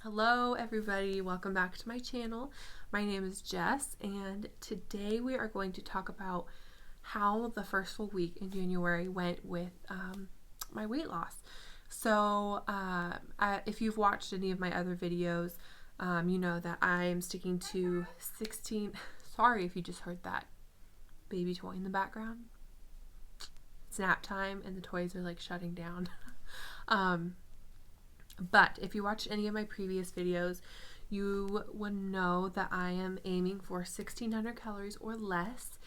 Hello everybody, welcome back to my channel. My name is Jess and today we are going to talk about how the first full week in January went with my weight loss. So if you've watched any of my other videos, you know that I'm sticking to 16, sorry if you just heard that baby toy in the background. It's nap time and the toys are like shutting down. But if you watched any of my previous videos, you would know that I am aiming for 1600 calories or less,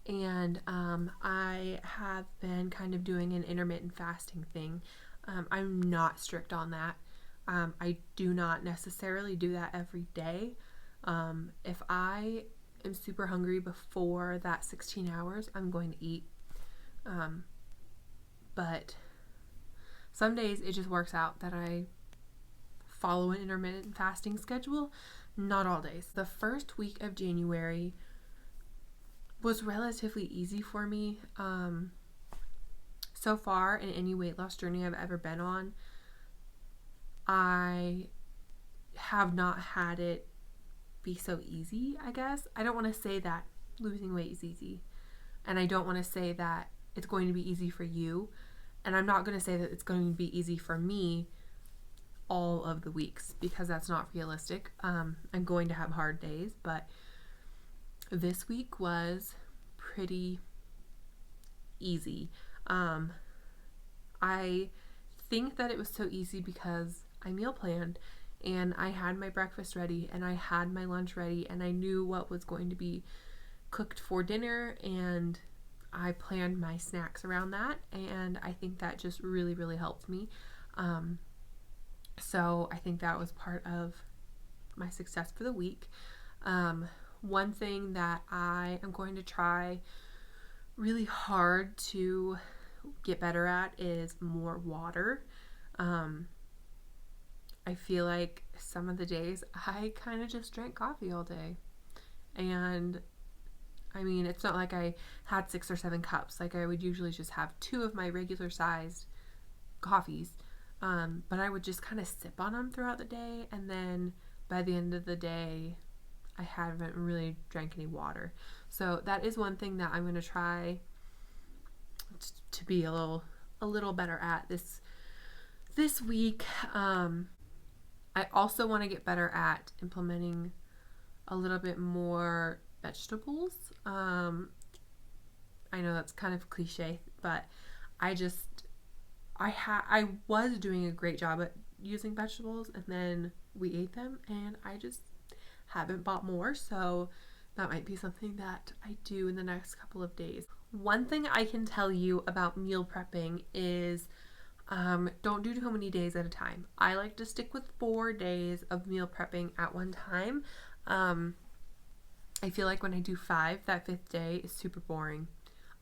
and I have been kind of doing an intermittent fasting thing. I'm not strict on that. I do not necessarily do that every day. If I am super hungry before that 16 hours, I'm going to eat. But some days it just works out that I follow an intermittent fasting schedule. Not all days. The first week of January was relatively easy for me. So far in any weight loss journey I've ever been on, I have not had it be so easy, I guess. I don't want to say that losing weight is easy, and I don't want to say that it's going to be easy for you, and I'm not going to say that it's going to be easy for me all of the weeks, because that's not realistic. I'm going to have hard days, but this week was pretty easy. I think that it was so easy because I meal planned and I had my breakfast ready and I had my lunch ready and I knew what was going to be cooked for dinner, and I planned my snacks around that, and I think that just really helped me. So I think that was part of my success for the week. One thing that I am going to try really hard to get better at is more water. I feel like some of the days I kind of just drank coffee all day. And I mean, it's not like I had 6 or 7 cups. Like, I would usually just have 2 of my regular sized coffees. But I would just kind of sip on them throughout the day, and then by the end of the day, I haven't really drank any water. So that is one thing that I'm going to try to be a little better at this week. I also want to get better at implementing a little bit more vegetables. I know that's kind of cliche, but I was doing a great job at using vegetables, and then we ate them and I just haven't bought more, so that might be something that I do in the next couple of days. One thing I can tell you about meal prepping is don't do too many days at a time. I like to stick with 4 days of meal prepping at one time. I feel like when I do 5, that 5th day is super boring.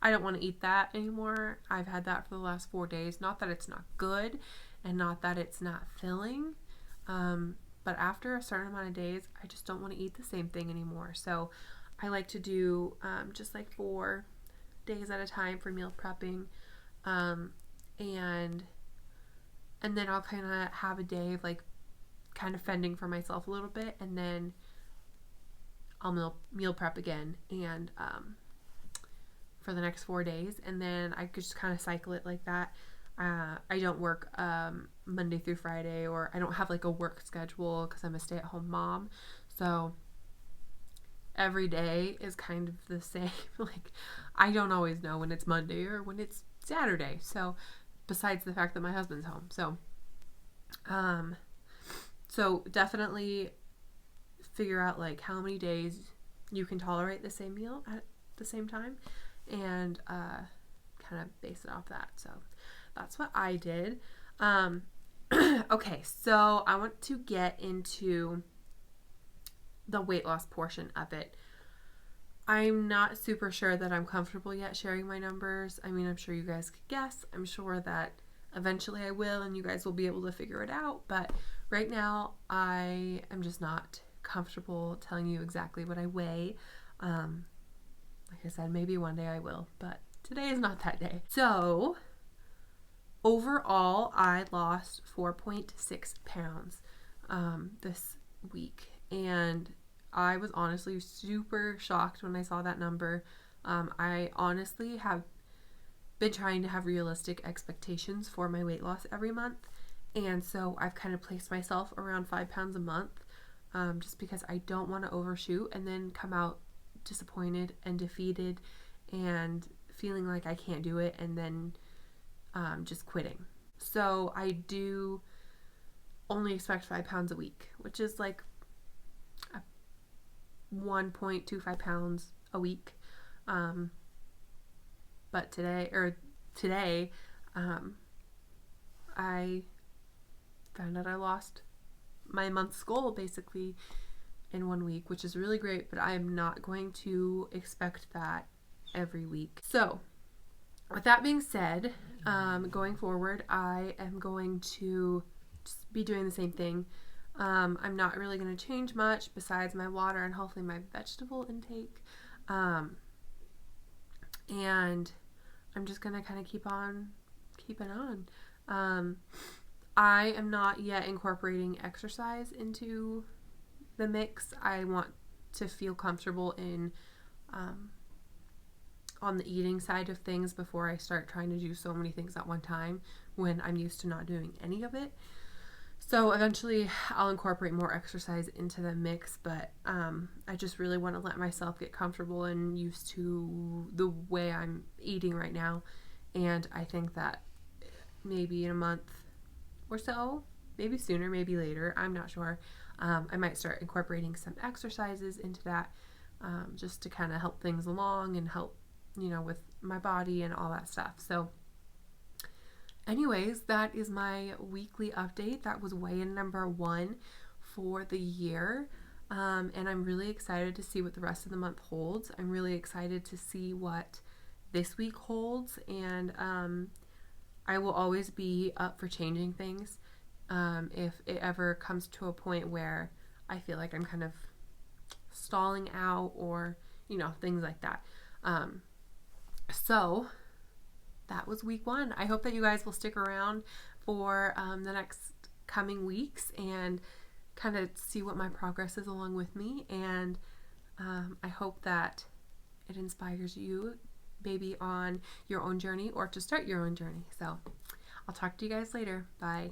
I don't want to eat that anymore. I've had that for the last 4 days. Not that it's not good and not that it's not filling, but after a certain amount of days, I just don't want to eat the same thing anymore. So I like to do just like 4 days at a time for meal prepping, and then I'll kind of have a day of like kind of fending for myself a little bit, and then I'll meal prep again, and for the next 4 days, and then I could just kind of cycle it like that. I don't work Monday through Friday, or I don't have like a work schedule because I'm a stay-at-home mom, so every day is kind of the same. Like, I don't always know when it's Monday or when it's Saturday, so besides the fact that my husband's home. So definitely figure out like how many days you can tolerate the same meal at the same time, and kind of base it off that. So that's what I did. Okay, so I want to get into the weight loss portion of it. I'm not super sure that I'm comfortable yet sharing my numbers. I mean, I'm sure you guys could guess. I'm sure that eventually I will, and you guys will be able to figure it out. But right now, I am just not comfortable telling you exactly what I weigh. Like I said, maybe one day I will, but today is not that day. So overall, I lost 4.6 pounds. this week, and I was honestly super shocked when I saw that number. I honestly have been trying to have realistic expectations for my weight loss every month, and so I've kind of placed myself around 5 pounds a month, just because I don't want to overshoot and then come out disappointed and defeated and feeling like I can't do it, and then just quitting. So I do only expect 5 pounds a week, which is like 1.25 pounds a week. But today, I found out I lost my month's goal basically in 1 week, which is really great, but I am not going to expect that every week. So with that being said, going forward, I am going to just be doing the same thing. I'm not really going to change much besides my water and hopefully my vegetable intake. And I'm just going to kind of keep on keeping on. I am not yet incorporating exercise into the mix. I want to feel comfortable in on the eating side of things before I start trying to do so many things at one time when I'm used to not doing any of it. So eventually I'll incorporate more exercise into the mix, but I just really want to let myself get comfortable and used to the way I'm eating right now. And I think that maybe in a month or so, maybe sooner, maybe later, I'm not sure, I might start incorporating some exercises into that, just to kind of help things along and help, with my body and all that stuff. So anyways, that is my weekly update. That was weigh-in number 1 for the year. And I'm really excited to see what the rest of the month holds. I'm really excited to see what this week holds. And I will always be up for changing things if it ever comes to a point where I feel like I'm kind of stalling out or, things like that. So that was week 1. I hope that you guys will stick around for the next coming weeks and kind of see what my progress is along with me. And I hope that it inspires you maybe on your own journey or to start your own journey. So I'll talk to you guys later. Bye.